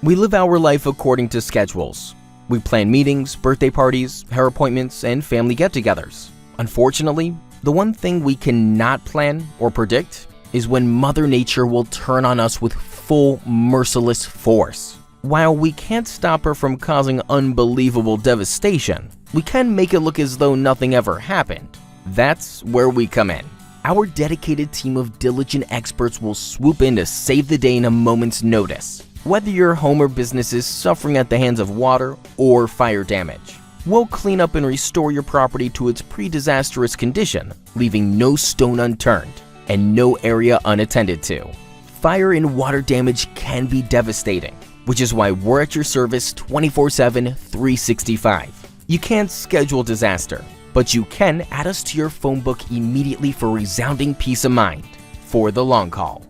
We live our life according to schedules. We plan meetings, birthday parties, hair appointments, and family get-togethers. Unfortunately, the one thing we cannot plan or predict is when Mother Nature will turn on us with full, merciless force. While we can't stop her from causing unbelievable devastation, we can make it look as though nothing ever happened. That's where we come in. Our dedicated team of diligent experts will swoop in to save the day in a moment's notice, whether your home or business is suffering at the hands of water or fire damage. We'll clean up and restore your property to its pre-disastrous condition, leaving no stone unturned and no area unattended to. Fire and water damage can be devastating, which is why we're at your service 24/7, 365. You can't schedule disaster, but you can add us to your phone book immediately for resounding peace of mind for the long haul.